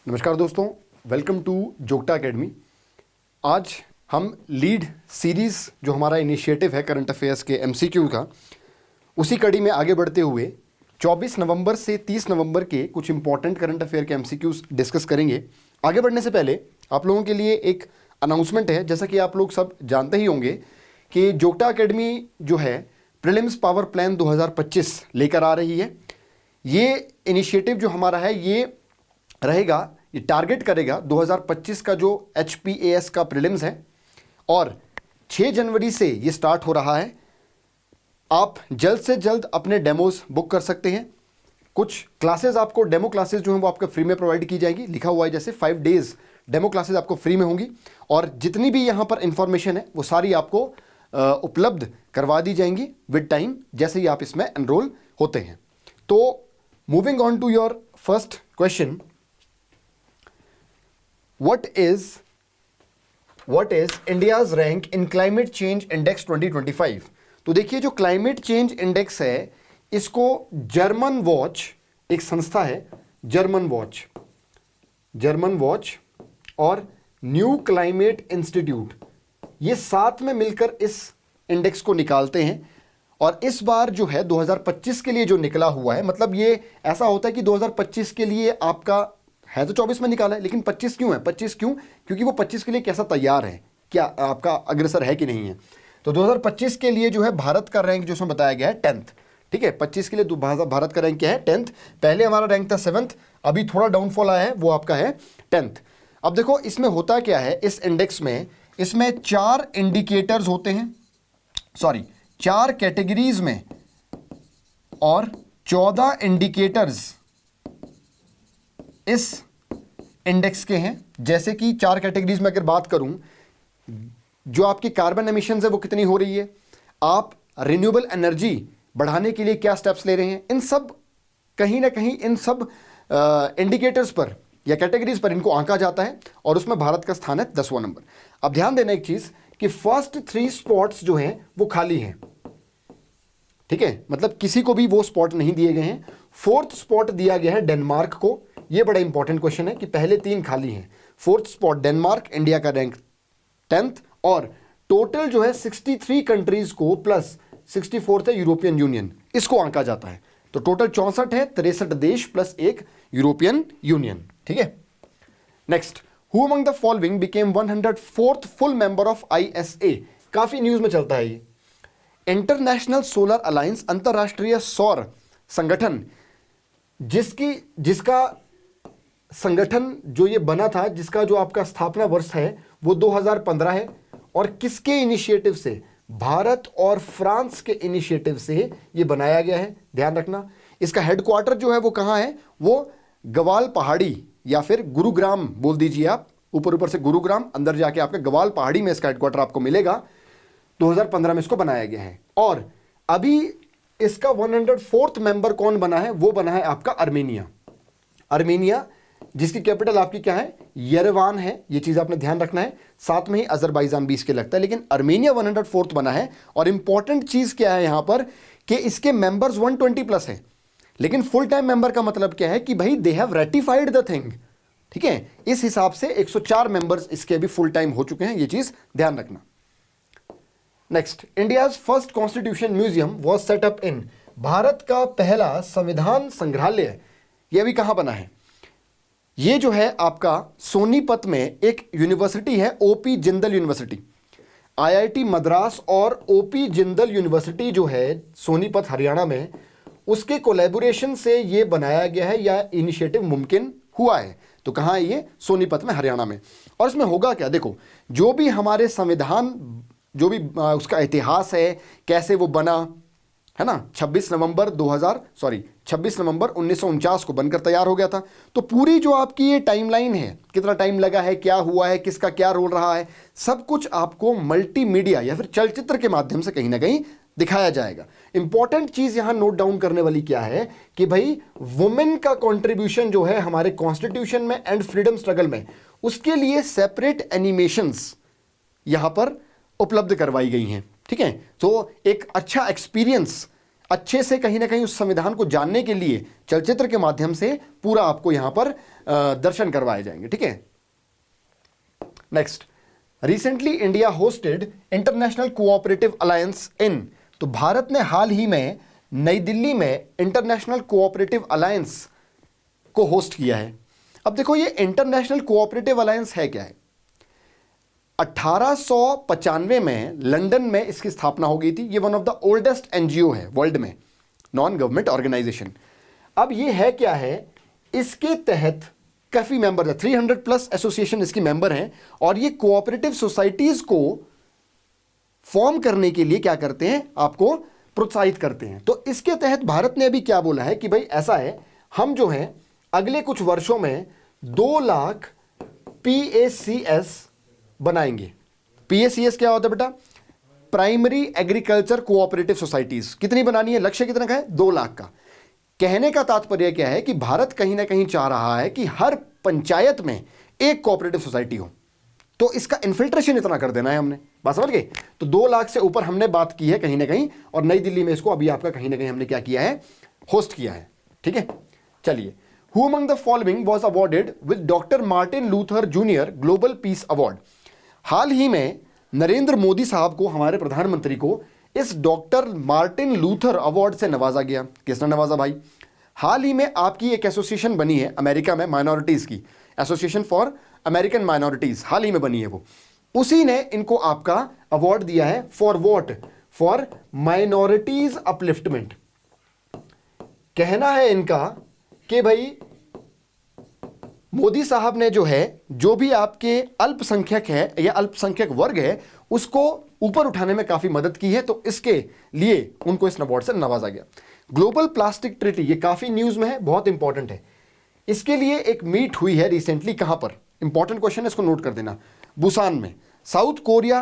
नमस्कार दोस्तों, welcome to जोगटा academy. आज हम लीड सीरीज़ जो हमारा इनिशिएटिव है करंट अफेयर्स के एमसीक्यू का, उसी कड़ी में आगे बढ़ते हुए 24 नवंबर से 30 नवंबर के कुछ इंपॉर्टेंट करंट अफेयर के एमसीक्यूज डिस्कस करेंगे। आगे बढ़ने से पहले आप लोगों के लिए एक अनाउंसमेंट है। जैसा कि आप लोग सब जानते ही होंगे कि जोगटा एकेडमी जो है प्रीलिम्स पावर प्लान 2025 लेकर आ रही है। ये इनिशिएटिव जो हमारा है ये रहेगा, ये टारगेट करेगा 2025 का जो HPAS का प्रीलिम्स है और 6 जनवरी से ये स्टार्ट हो रहा है। आप जल्द से जल्द अपने डेमोज बुक कर सकते हैं। कुछ क्लासेस आपको, डेमो क्लासेस जो हैं वो आपको फ्री में प्रोवाइड की जाएगी। लिखा हुआ है जैसे 5 डेज डेमो क्लासेस आपको फ्री में होंगी और जितनी भी यहाँ पर इंफॉर्मेशन है वो सारी आपको उपलब्ध करवा दी जाएंगी विद टाइम, जैसे ही आप इसमें एनरोल होते हैं। तो moving on to your first question, What is India's rank in climate change index 2025? तो देखिए, जो क्लाइमेट चेंज इंडेक्स है इसको जर्मन वॉच, एक संस्था है जर्मन वॉच और न्यू क्लाइमेट इंस्टीट्यूट, ये साथ में मिलकर इस इंडेक्स को निकालते हैं। और इस बार जो है 2025 के लिए जो निकला हुआ है, मतलब ये ऐसा होता है कि 2025 के लिए आपका है तो 24 में निकाला है, लेकिन 25 क्यों है? 25 क्यों? क्योंकि वो 25 के लिए कैसा तैयार है, क्या आपका अग्रसर है कि नहीं है। तो 2025 के लिए जो है भारत का रैंक जो उसमें बताया गया है 10th। ठीक है, 25 के लिए भारत का रैंक क्या है? 10th। पहले हमारा रैंक था 7th, अभी थोड़ा डाउनफॉल आया है, वो आपका है 10th। अब देखो इसमें होता क्या है, इस इंडेक्स में इसमें 4 इंडिकेटर्स होते हैं, 4 कैटेगरीज में और 14 इंडिकेटर्स इस इंडेक्स के हैं। जैसे कि 4 कैटेगरीज में अगर बात करूं, जो आपकी कार्बन एमिशंस है वो कितनी हो रही है, आप रिन्यूएबल एनर्जी बढ़ाने के लिए क्या स्टेप्स ले रहे हैं, इन सब कहीं ना कहीं इन सब इंडिकेटर्स पर या कैटेगरीज पर इनको आंका जाता है और उसमें भारत का स्थान है 10वां नंबर। अब ध्यान देना एक चीज कि फर्स्ट 3 स्पॉट्स जो हैं वो खाली हैं। ठीक है, मतलब किसी को भी वो स्पॉट नहीं दिए गए हैं। 4th स्पॉट दिया गया है डेनमार्क को। ये बड़ा इंपॉर्टेंट क्वेश्चन है कि पहले 3 खाली हैं। 4th स्पॉट डेनमार्क, इंडिया का रैंक 10th और टोटल जो है 63 कंट्रीज को प्लस 64th है यूरोपियन यूनियन, इसको आंका जाता है। तो टोटल 64 है, 63 देश प्लस 1 यूरोपियन यूनियन। ठीक है, next, who among the following became 104th full member of ISA? काफी न्यूज में चलता है ये। इंटरनेशनल सोलर अलायंस, अंतरराष्ट्रीय सौर संगठन, जिसका संगठन जो ये बना था, जिसका जो आपका स्थापना वर्ष है वो 2015 है और किसके इनिशिएटिव से? भारत और फ्रांस के इनिशिएटिव से ये बनाया गया है। ध्यान रखना, इसका हेडक्वार्टर जो है वो कहाँ है? वो गवाल पहाड़ी या फिर गुरुग्राम बोल दीजिए आप, ऊपर से गुरुग्राम, अंदर जाके आपका गवाल पहाड़ी में इसका हेडक्वार्टर आपको मिलेगा। 2015 में इसको बनाया गया है और अभी इसका 104th मेंबर कौन बना है? वो बना है आपका अर्मेनिया, जिसकी कैपिटल आपकी क्या है? येरेवान है। ये चीज आपने ध्यान रखना है। साथ में ही अजरबैजान भी इसके लगता है, लेकिन अर्मेनिया 104th बना है। और इंपॉर्टेंट चीज क्या है यहां पर कि इसके मेंबर्स 120 प्लस है, लेकिन फुल टाइम मेंबर का मतलब क्या है कि भाई they have ratified the thing. ठीक है, इस हिसाब से 104 मेंबर्स इसके भी फुल टाइम हो चुके हैं, ये चीज ध्यान रखना। Next, India's first constitution museum was set up in, Bharat का पहला संविधान संग्रहालय यह भी कहां बना है? ये जो है आपका सोनीपत में एक यूनिवर्सिटी है, OP Jindal university. IIT Madras और OP जिंदल यूनिवर्सिटी जो है सोनीपत हरियाणा में, उसके कोलैबोरेशन से ये बनाया गया है या इनिशिएटिव मुमकिन हुआ है। तो कहां है ये? सोनीपत में, हरियाणा में। और इसमें होगा क्या? देखो, जो भी हमारे संविधान, जो भी उसका इतिहास है, कैसे वो बना है ना, 26 नवंबर 1949 को बनकर तैयार हो गया था। तो पूरी जो आपकी ये टाइमलाइन है, कितना टाइम लगा है, क्या हुआ है, किसका क्या रोल रहा है, सब कुछ आपको मल्टीमीडिया या फिर चलचित्र के माध्यम से कहीं ना कहीं दिखाया जाएगा। इंपॉर्टेंट चीज यहां नोट डाउन करने वाली क्या है कि भाई वुमेन का कंट्रीब्यूशन जो है हमारे कॉन्स्टिट्यूशन में एंड फ्रीडम स्ट्रगल में, उसके लिए सेपरेट एनिमेशंस यहां पर उपलब्ध करवाई गई हैं। ठीक है, तो एक अच्छा एक्सपीरियंस अच्छे से कहीं ना कहीं उस संविधान को जानने के लिए चलचित्र के माध्यम से पूरा आपको यहां पर दर्शन करवाए जाएंगे, ठीक है। Next, recently India hosted international cooperative alliance इन, तो भारत ने हाल ही में नई दिल्ली में इंटरनेशनल कोऑपरेटिव अलायंस को होस्ट किया है। अब देखो ये इंटरनेशनल कोऑपरेटिव अलायंस है क्या है। 1895 में लंदन में इसकी स्थापना हो गई थी। ये one of the oldest NGO है वर्ल्ड में, नॉन गवर्नमेंट ऑर्गेनाइजेशन। अब ये है क्या है, इसके तहत काफी मेंबर है, 300 प्लस एसोसिएशन इसकी मेंबर हैं, और ये कोऑपरेटिव सोसाइटीज को फॉर्म करने के लिए क्या करते हैं, आपको प्रोत्साहित करते हैं। तो इसके तहत भारत ने अभी क्या बोला है कि भाई ऐसा है, हम जो है अगले कुछ वर्षों में 2 लाख PACS बनाएंगे। PACS क्या होता है बेटा, प्राइमरी एग्रीकल्चर कोऑपरेटिव सोसाइटीज। कितनी बनानी है, लक्ष्य कितना का है, 2 लाख का। कहने का तात्पर्य क्या है कि भारत कहीं ना कहीं चाह रहा है कि हर पंचायत में एक कोऑपरेटिव सोसाइटी हो। तो इसका इन्फिल्ट्रेशन इतना कर देना है हमने, बात समझ गए। तो 2 लाख से ऊपर हमने बात की है कहीं ना कहीं, और नई दिल्ली में इसको अभी आपका कहीं ना कहीं हमने क्या किया है, होस्ट किया है, ठीक है। चलिए, who among the following was awarded with doctor Martin Luther Junior global peace award. हाल ही में नरेंद्र मोदी साहब को, हमारे प्रधानमंत्री को, इस डॉक्टर मार्टिन लूथर अवार्ड से नवाजा गया। किसने नवाजा भाई, हाल ही में आपकी एक एसोसिएशन बनी है अमेरिका में माइनॉरिटीज की, एसोसिएशन फॉर अमेरिकन माइनॉरिटीज, हाल ही में बनी है वो, उसी ने इनको आपका अवार्ड दिया है। For what, for minorities upliftment. कहना है इनका कि भाई मोदी साहब ने जो है, जो भी आपके अल्पसंख्यक है या अल्पसंख्यक वर्ग है, उसको ऊपर उठाने में काफी मदद की है। तो इसके लिए उनको इस अवार्ड से नवाजा गया। ग्लोबल प्लास्टिक ट्रीटी, ये काफी न्यूज में है, बहुत इंपॉर्टेंट है। इसके लिए एक मीट हुई है रिसेंटली, कहां पर, इंपॉर्टेंट क्वेश्चन है, इसको नोट कर देना, बुसान में। साउथ कोरिया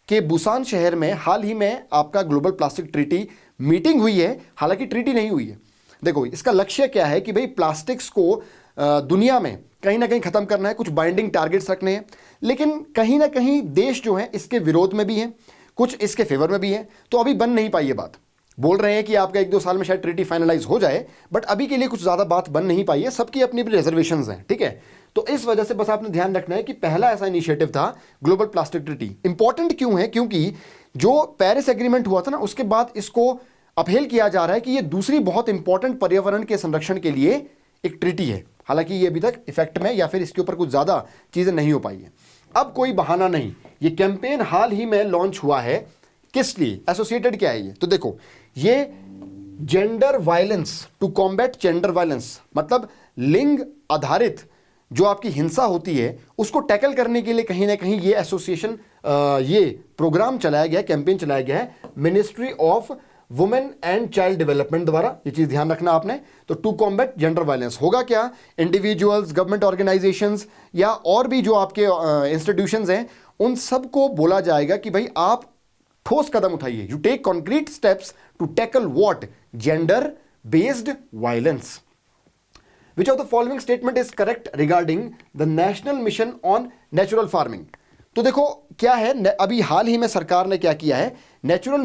के बुसान शहर में हाल ही में आपका ग्लोबल प्लास्टिक ट्रीटी मीटिंग हुई है। हालांकि ट्रीटी नहीं हुई है। देखो इसका लक्ष्य क्या है कि भाई प्लास्टिक्स को दुनिया में कहीं ना कहीं खत्म करना है, कुछ बाइंडिंग टारगेट्स रखने हैं, लेकिन कहीं ना कहीं देश जो है इसके विरोध में भी हैं, कुछ इसके फेवर में भी हैं। तो अभी बन नहीं पाई ये बात। बोल रहे हैं कि आपका 1-2 साल में शायद ट्रीटी फाइनलाइज हो जाए, बट अभी के लिए कुछ ज़्यादा बात बन नहीं पाई है। सबकी अपनी अपनी रिजर्वेशंस हैं, ठीक है। तो इस वजह से बस आपने ध्यान रखना है कि पहला ऐसा इनिशिएटिव था ग्लोबल प्लास्टिक ट्रीटी। इंपॉर्टेंट क्यों है, क्योंकि जो पेरिस एग्रीमेंट हुआ था ना, उसके बाद इसको अपहेल किया जा रहा है कि ये दूसरी बहुत इंपॉर्टेंट पर्यावरण के संरक्षण के लिए एक ट्रीटी है। हालांकि ये अभी तक इफेक्ट में या फिर इसके ऊपर कुछ ज़्यादा चीज़ें नहीं हो पाई है। अब कोई बहाना नहीं, ये कैंपेन हाल ही में लॉन्च हुआ है। किस लिए, एसोसिएटेड क्या है ये, तो देखो ये gender violence, to combat gender violence, मतलब लिंग आधारित जो आपकी हिंसा होती है उसको टैकल करने के लिए कहीं ना कहीं ये एसोसिएशन, ये प्रोग्राम चलाया गया, कैंपेन चलाया गया है ministry of women and child development द्वारा। ये चीज ध्यान रखना आपने। तो टू कॉम्बैट जेंडर वायलेंस होगा क्या, इंडिविजुअल्स, गवर्नमेंट ऑर्गेनाइजेशंस या और भी जो आपके इंस्टीट्यूशंस हैं, उन सबको बोला जाएगा कि भाई आप ठोस कदम उठाइए, you take concrete steps to tackle what, gender based violence. Which of the following statement is correct regarding the national mission on natural farming? तो देखो क्या है, अभी हाल ही में सरकार ने क्या किया है, national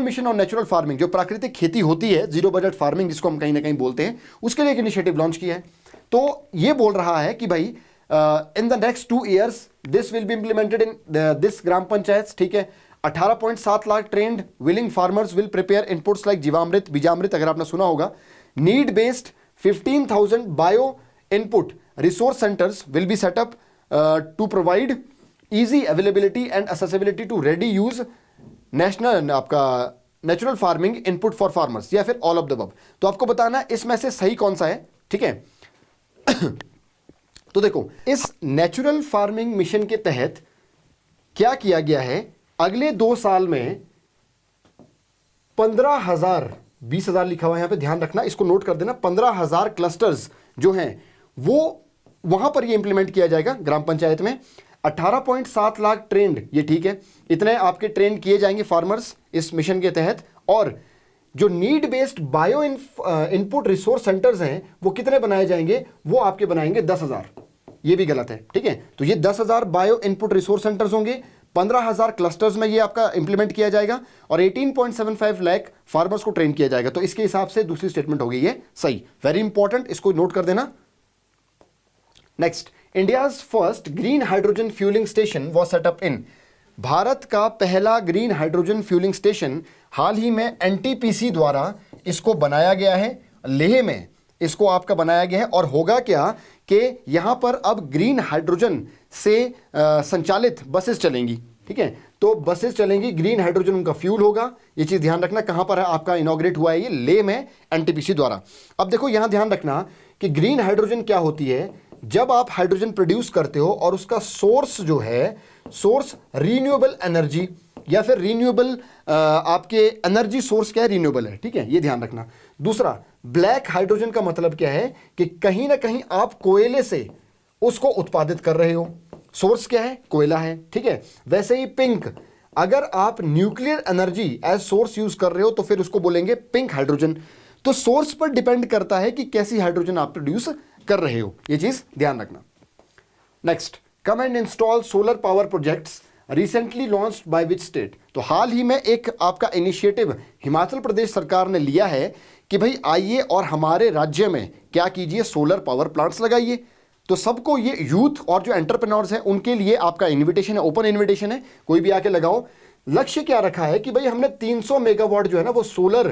mission on natural farming, जो प्राकृतिक खेती होती है, जीरो बजट फार्मिंग जिसको हम कहीं ना कहीं बोलते हैं, उसके लिए एक इनिशिएटिव लॉन्च किया है। तो ये बोल रहा है कि भाई इन द नेक्स्ट 2 years this will be implemented in this gram panchayat, ठीक है। 18.7 lakh trained willing farmers will prepare inputs like jeevamrit, beejamrit, अगर आपने सुना होगा। Need based 15,000 bio input resource centres will be set up to provide easy availability and accessibility to ready use national आपका natural farming input for farmers, या फिर all of the above. तो आपको बताना इसमें से सही कौन सा है, ठीक है। तो देखो इस नेचुरल फार्मिंग मिशन के तहत क्या किया गया है, अगले 2 साल में 15,000, 20,000 लिखा हुआ है यहां पे, ध्यान रखना, इसको नोट कर देना। 15,000 क्लस्टर्स जो हैं वो वहां पर ये इंप्लीमेंट किया जाएगा ग्राम पंचायत में। 18.7 लाख ट्रेंड, ये ठीक है, इतने आपके ट्रेंड किए जाएंगे फार्मर्स इस मिशन के तहत। और जो need based bio input resource centres हैं वो कितने बनाए जाएंगे, वो आपके बनाएंगे 10,000। ये भी गलत है, ठीक है। तो ये 10,000 बायो इनपुट रिसोर्स सेंटर्स होंगे, 15,000 क्लस्टर्स में ये आपका इंप्लीमेंट किया जाएगा और 18.75 लाख फार्मर्स को ट्रेन किया जाएगा। तो इसके हिसाब से दूसरी स्टेटमेंट हो गई है सही, वेरी इंपॉर्टेंट, इसको नोट कर देना। Next, India's first green hydrogen fuelling station was set up in, Bharat का पहला ग्रीन हाइड्रोजन फ्यूलिंग स्टेशन हाल ही में एनटीपीसी द्वारा इसको बनाया गया है, लेह में इसको आपका बनाया गया है। और होगा क्या कि यहां पर अब ग्रीन हाइड्रोजन से संचालित बसेस चलेंगी, ठीक है, तो बसेस चलेंगी, ग्रीन हाइड्रोजन उनका फ्यूल होगा। ये चीज ध्यान रखना, कहां पर है आपका इनॉग्रेट हुआ है ये, लेह में एनटीपीसी द्वारा। अब देखो यहां ध्यान रखना कि ग्रीन हाइड्रोजन क्या होती है, जब आप हाइड्रोजन प्रोड्यूस करते हो और उसका सोर्स जो है, सोर्स रीन्यूएबल एनर्जी या फिर रीन्यूएबल आपके एनर्जी सोर्स क्या है, रीन्यूएबल है, ठीक है, ये ध्यान रखना। दूसरा, ब्लैक हाइड्रोजन का मतलब क्या है कि कहीं ना कहीं आप कोयले से उसको उत्पादित कर रहे हो, सोर्स क्या है, कोयला है, ठीक है। वैसे ही पिंक, अगर आप nuclear energy as source use कर रहे हो तो फिर उसको बोलेंगे पिंक हाइड्रोजन। तो सोर्स पर डिपेंड करता है कि कैसी हाइड्रोजन आप प्रोड्यूस कर रहे हो, ये चीज ध्यान रखना। Next, come and install solar power projects recently launched by which state, तो हाल ही में एक आपका इनिशिएटिव हिमाचल प्रदेश सरकार ने लिया है कि भाई आइए और हमारे राज्य में क्या कीजिए, सोलर पावर प्लांट्स लगाइए। तो सबको, ये यूथ और जो एंटरप्रेन्योर्स हैं उनके लिए आपका इन्विटेशन है, ओपन इन्विटेशन है, कोई भी आके लगाओ। लक्ष्य क्या रखा है कि भाई हमने 300 मेगावाट जो है ना वो सोलर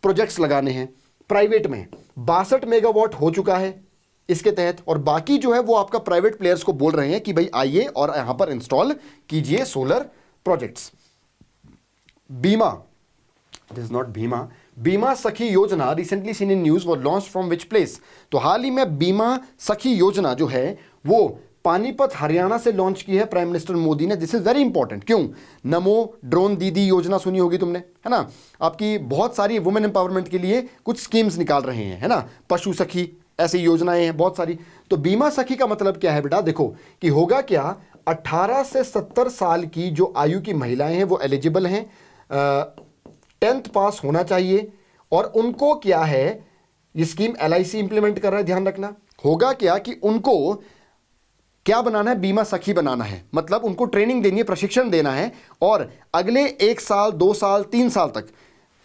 प्रोजेक्ट्स लगाने हैं प्राइवेट में, 62 मेगावाट हो चुका है इसके तहत, और बाकी जो है वो आपका प्राइवेट प्लेयर्स को बोल रहे हैं कि भाई आइए और यहां पर इंस्टॉल कीजिए सोलर प्रोजेक्ट्स। बीमा, दिस इज नॉट भीमा, बीमा सखी योजना रिसेंटली सीन इन न्यूज वो लॉन्च फ्रॉम विच प्लेस, तो हाल ही में बीमा सखी योजना जो है वो पानीपत हरियाणा से लॉन्च की है प्राइम मिनिस्टर मोदी ने। दिस इज वेरी इंपॉर्टेंट, क्यों, नमो ड्रोन दीदी योजना सुनी होगी तुमने, है ना, आपकी बहुत सारी वुमेन एम्पावरमेंट के लिए कुछ स्कीम्स निकाल रहे हैं, है ना, पशु सखी, ऐसी योजनाएं हैं बहुत सारी। तो बीमा सखी का मतलब क्या है बेटा, देखो कि होगा क्या, 18 से 70 साल की जो आयु की महिलाएं हैं वो एलिजिबल हैं, 10th पास होना चाहिए, और उनको क्या है, ये स्कीम LIC इंप्लीमेंट कर रहा है, ध्यान रखना। होगा क्या कि उनको क्या बनाना है, बीमा सखी बनाना है, मतलब उनको ट्रेनिंग देनी है, प्रशिक्षण देना है, और अगले 1 साल 2 साल 3 साल तक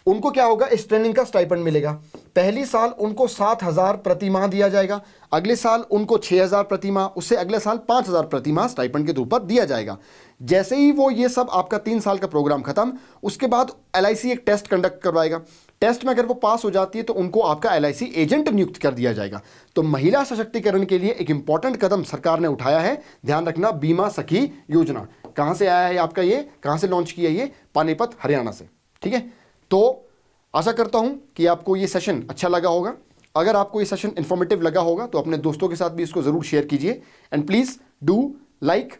उनको क्या होगा, इस ट्रेनिंग का स्टाइपेंड मिलेगा। पहली साल उनको 7,000 प्रति माह दिया जाएगा, अगले साल उनको 6,000 प्रति माह, उससे अगले साल 5,000 प्रति माह स्टाइपेंड के रूप पर दिया जाएगा। जैसे ही वो ये सब आपका 3 साल का प्रोग्राम खत्म, उसके बाद LIC एक टेस्ट कंडक्ट करवाएगा, टेस्ट में अगर वो पास हो जाती है तो उनको आपका LIC एजेंट नियुक्त कर दिया जाएगा। तो महिला सशक्तिकरण के लिए एक इंपॉर्टेंट कदम सरकार ने उठाया है, ध्यान रखना, बीमा सखी योजना। कहां से आया है आपका, ये कहां से लॉन्च किया, ये पानीपत हरियाणा से, ठीक है। तो आशा करता हूं कि आपको ये सेशन अच्छा लगा होगा। अगर आपको ये सेशन इंफॉर्मेटिव लगा होगा तो अपने दोस्तों के साथ भी इसको जरूर शेयर कीजिए, and please do like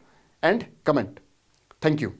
and comment. Thank you.